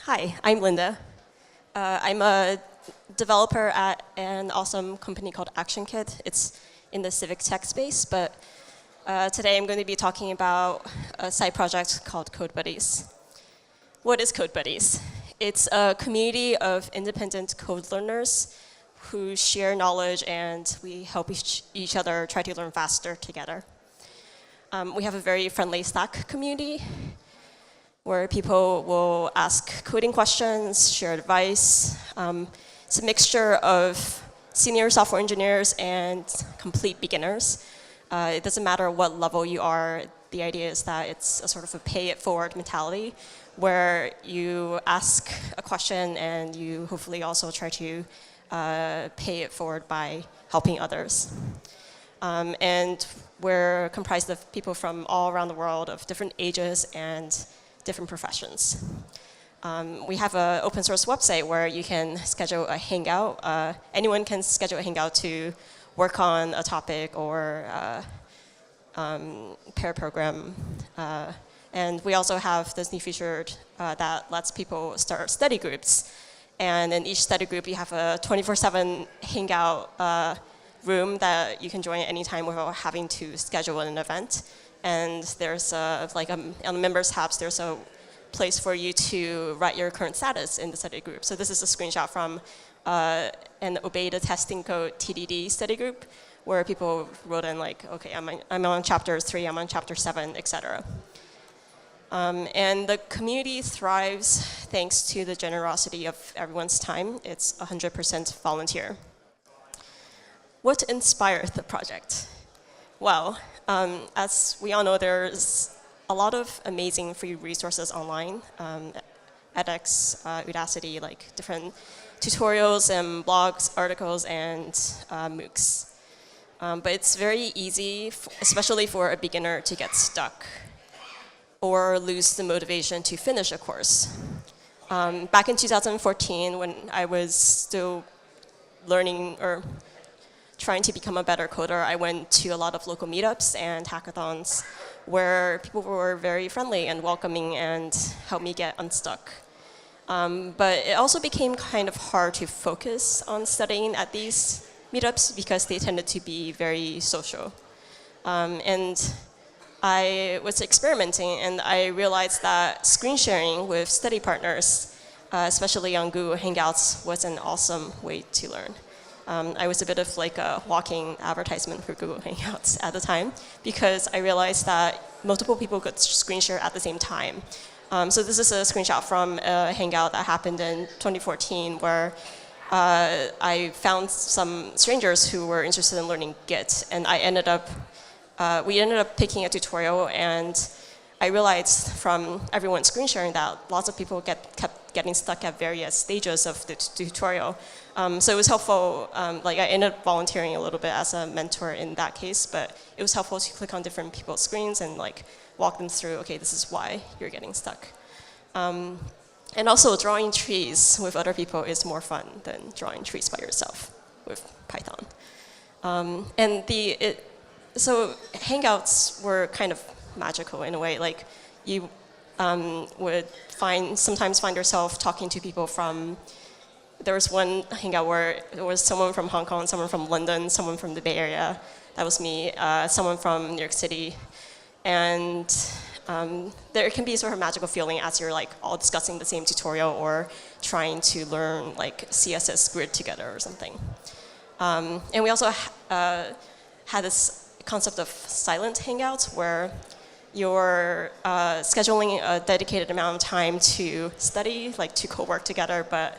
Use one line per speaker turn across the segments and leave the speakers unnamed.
Hi, I'm Linda. I'm a developer at an awesome company called ActionKit. It's in the civic tech space, but today I'm going to be talking about a side project called Codebuddies. What is Codebuddies? It's a community of independent code learners who share knowledge, and we help each other try to learn faster together. We have a very friendly Slack community where people will ask coding questions, share advice. It's a mixture of senior software engineers and complete beginners. It doesn't matter what level you are. The idea is that it's a sort of a pay-it-forward mentality where you ask a question and you hopefully also try to pay it forward by helping others. And we're comprised of people from all around the world of different ages and different professions. We have an open source website where you can schedule a hangout. Anyone can schedule a hangout to work on a topic or pair program. And we also have this new feature that lets people start study groups. And in each study group, you have a 24/7 hangout room that you can join at any time without having to schedule an event. And there's on the members tabs, there's a place for you to write your current status in the study group. So this is a screenshot from an Obey the Testing Code TDD study group, where people wrote in like, okay, I'm on chapter 3, I'm on chapter 7, etc. And the community thrives thanks to the generosity of everyone's time. It's 100% volunteer. What inspired the project? Well, as we all know, there's a lot of amazing free resources online, edX, Udacity, like different tutorials and blogs, articles, and MOOCs. But it's very easy, especially for a beginner, to get stuck or lose the motivation to finish a course. Back in 2014, when I was still learning or trying to become a better coder, I went to a lot of local meetups and hackathons where people were very friendly and welcoming and helped me get unstuck. But it also became kind of hard to focus on studying at these meetups because they tended to be very social. And I was experimenting, and I realized that screen sharing with study partners, especially on Google Hangouts, was an awesome way to learn. I was a bit of like a walking advertisement for Google Hangouts at the time because I realized that multiple people could screen share at the same time. So this is a screenshot from a Hangout that happened in 2014 where I found some strangers who were interested in learning Git, and we ended up picking a tutorial, and I realized from everyone screen sharing that lots of people kept getting stuck at various stages of the tutorial. So it was helpful, like I ended up volunteering a little bit as a mentor in that case, but it was helpful to click on different people's screens and like walk them through, okay, this is why you're getting stuck. And also drawing trees with other people is more fun than drawing trees by yourself with Python. So Hangouts were kind of magical in a way, like you would sometimes find yourself talking to people from. There was one hangout where there was someone from Hong Kong, someone from London, someone from the Bay Area. That was me. Someone from New York City. And there can be a sort of magical feeling as you're like all discussing the same tutorial or trying to learn like CSS grid together or something. And we also had this concept of silent hangouts where you're scheduling a dedicated amount of time to study, like to co-work together, but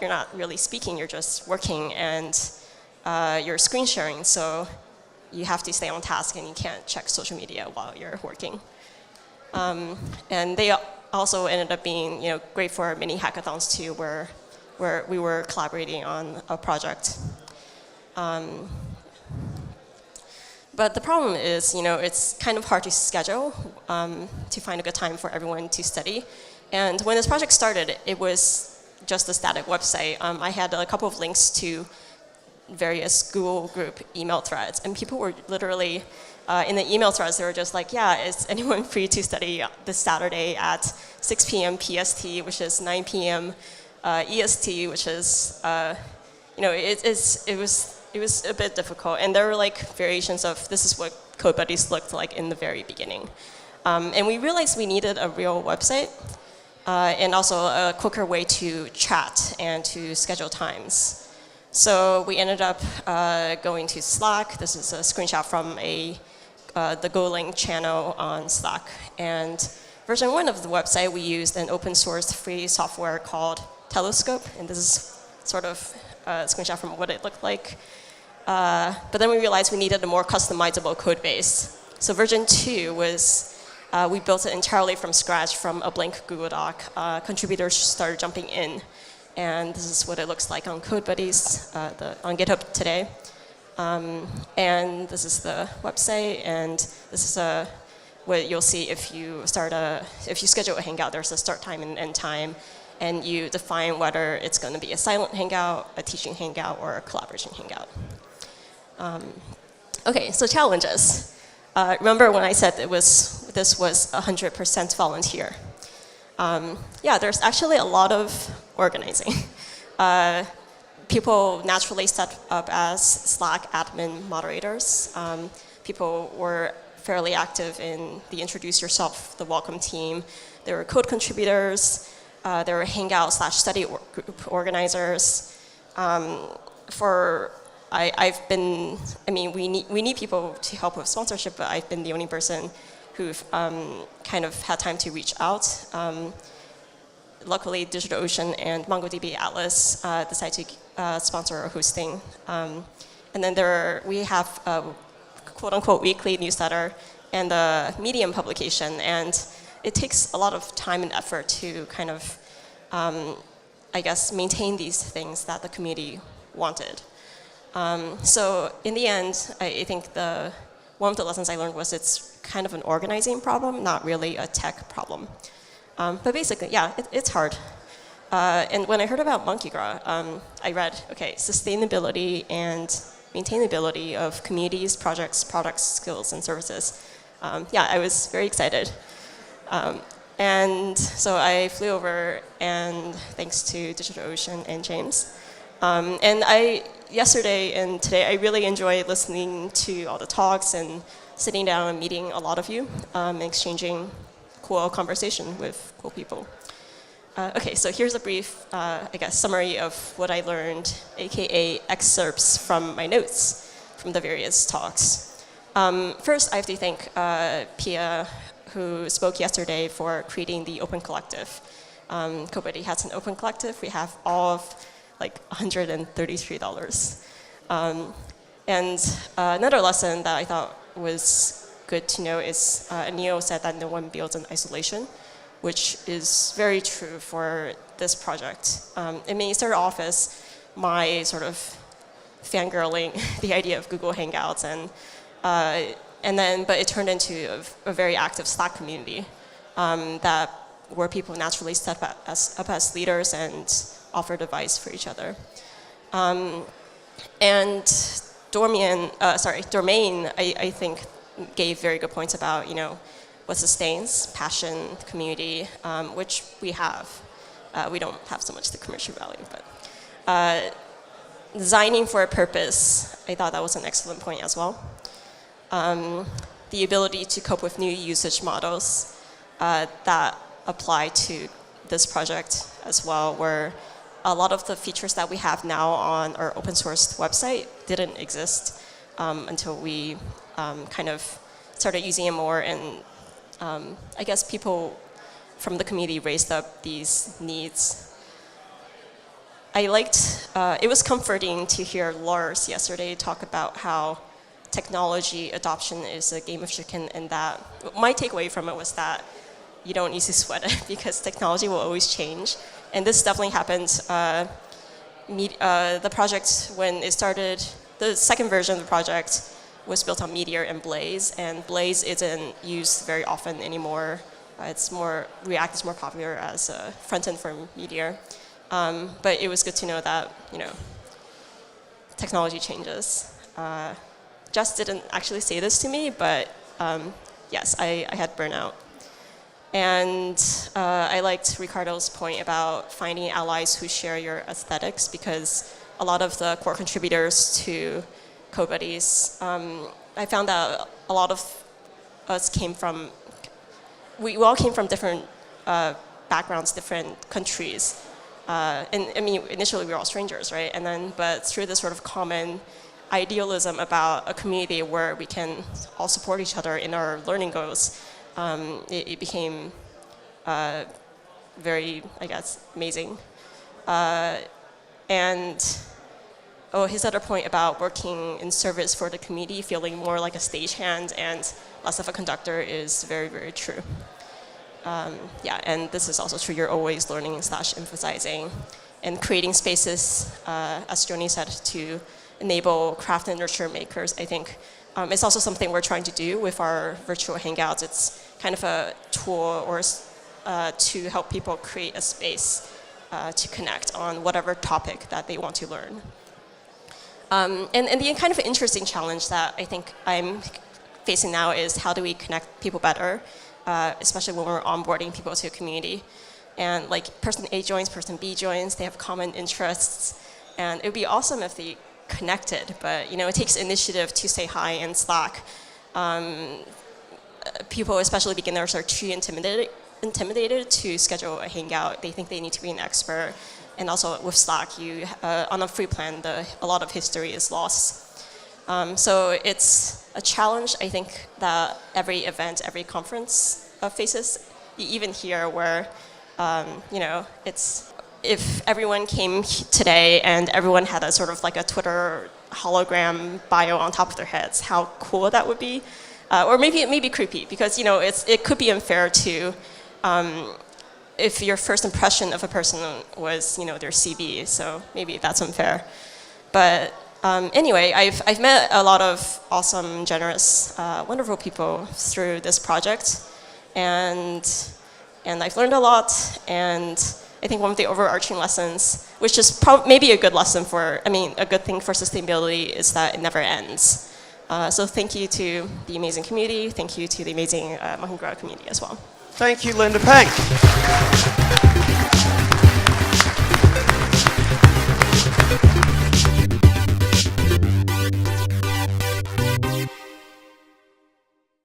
you're not really speaking, you're just working, and you're screen sharing, so you have to stay on task and you can't check social media while you're working. And they also ended up being great for mini hackathons too, where we were collaborating on a project. But the problem is, it's kind of hard to schedule to find a good time for everyone to study. And when this project started, it was just a static website. I had a couple of links to various Google group email threads, and people were literally in the email threads, they were just like, yeah, is anyone free to study this Saturday at 6 p.m. PST, which is 9 p.m. EST, which is, it was a bit difficult. And there were like variations of this is what Codebuddies looked like in the very beginning. And we realized we needed a real website and also a quicker way to chat and to schedule times. So we ended up going to Slack. This is a screenshot from the GoLink channel on Slack. And version 1 of the website, we used an open source free software called Telescope. And this is sort of a screenshot from what it looked like. But then we realized we needed a more customizable code base. So version 2 was, we built it entirely from scratch from a blank Google Doc. Contributors started jumping in. And this is what it looks like on Codebuddies, on GitHub today. And this is the website, and this is what you'll see if you schedule a Hangout. There's a start time and end time, and you define whether it's going to be a silent Hangout, a teaching Hangout, or a collaboration Hangout. Okay, so challenges. Remember when I said this was 100% volunteer? Yeah, there's actually a lot of organizing. People naturally set up as Slack admin moderators. People were fairly active in the introduce yourself, the welcome team. There were code contributors. There were Hangout/study group organizers. We need people to help with sponsorship, but I've been the only person who've kind of had time to reach out. Luckily, DigitalOcean and MongoDB Atlas decided to sponsor our hosting. And then we have a quote-unquote weekly newsletter and a Medium publication. And it takes a lot of time and effort to kind of, maintain these things that the community wanted. So in the end, I think one of the lessons I learned was it's kind of an organizing problem, not really a tech problem. But basically, yeah, it's hard. And when I heard about Monki Gras, I read, okay, sustainability and maintainability of communities, projects, products, skills, and services. Yeah, I was very excited. And so I flew over, and thanks to DigitalOcean and James. Yesterday and today, I really enjoyed listening to all the talks and sitting down and meeting a lot of you, and exchanging cool conversation with cool people. Okay, so here's a brief, summary of what I learned, aka excerpts from my notes from the various talks. First, I have to thank Pia, who spoke yesterday, for creating the Open Collective. Codebuddies has an Open Collective. We have all of like $133. Another lesson that I thought was good to know is Anil said that no one builds in isolation, which is very true for this project. It started off as my sort of fangirling the idea of Google Hangouts, but it turned into a very active Slack community where people naturally step up as leaders and offered advice for each other. Dormain, I think, gave very good points about, what sustains passion, community, which we have. We don't have so much the commercial value, but designing for a purpose, I thought that was an excellent point as well. The ability to cope with new usage models that apply to this project as well, where a lot of the features that we have now on our open source website didn't exist until we kind of started using it more, and I guess people from the community raised up these needs. I liked, it was comforting to hear Lars yesterday talk about how technology adoption is a game of chicken, and that my takeaway from it was that you don't need to sweat it because technology will always change. And this definitely happened. The project, when it started, the second version of the project was built on Meteor and Blaze, and Blaze isn't used very often anymore. React is more popular as a front end for Meteor. But it was good to know that, technology changes. Jess didn't actually say this to me, but yes, I had burnout. And I liked Ricardo's point about finding allies who share your aesthetics, because a lot of the core contributors to Codebuddies, I found that a lot of us we all came from different backgrounds, different countries. And I mean, initially we were all strangers, right? And then, but through this sort of common idealism about a community where we can all support each other in our learning goals, it became very, I guess, amazing. And his other point about working in service for the community, feeling more like a stagehand and less of a conductor, is very, very true. Yeah, and this is also true. You're always learning / emphasizing and creating spaces, as Joni said, to enable craft and nurture makers. I think it's also something we're trying to do with our virtual hangouts. It's kind of a tool or to help people create a space to connect on whatever topic that they want to learn. And the kind of interesting challenge that I think I'm facing now is how do we connect people better, especially when we're onboarding people to a community. And like person A joins, person B joins, they have common interests. And it would be awesome if they connected, but it takes initiative to say hi in Slack. People, especially beginners, are too intimidated to schedule a hangout. They think they need to be an expert. And also with Slack, on a free plan, a lot of history is lost. So it's a challenge, I think, that every event, every conference faces. Even here, where if everyone came today and everyone had a sort of like a Twitter hologram bio on top of their heads, how cool that would be. Or maybe it may be creepy, because it could be unfair to if your first impression of a person was their CV, so maybe that's unfair. But anyway, I've met a lot of awesome, generous, wonderful people through this project, and I've learned a lot. And I think one of the overarching lessons, which is maybe a good lesson a good thing for sustainability, is that it never ends. So thank you to the amazing community. Thank you to the amazing Monki Gras community as well.
Thank you, Linda. Peng.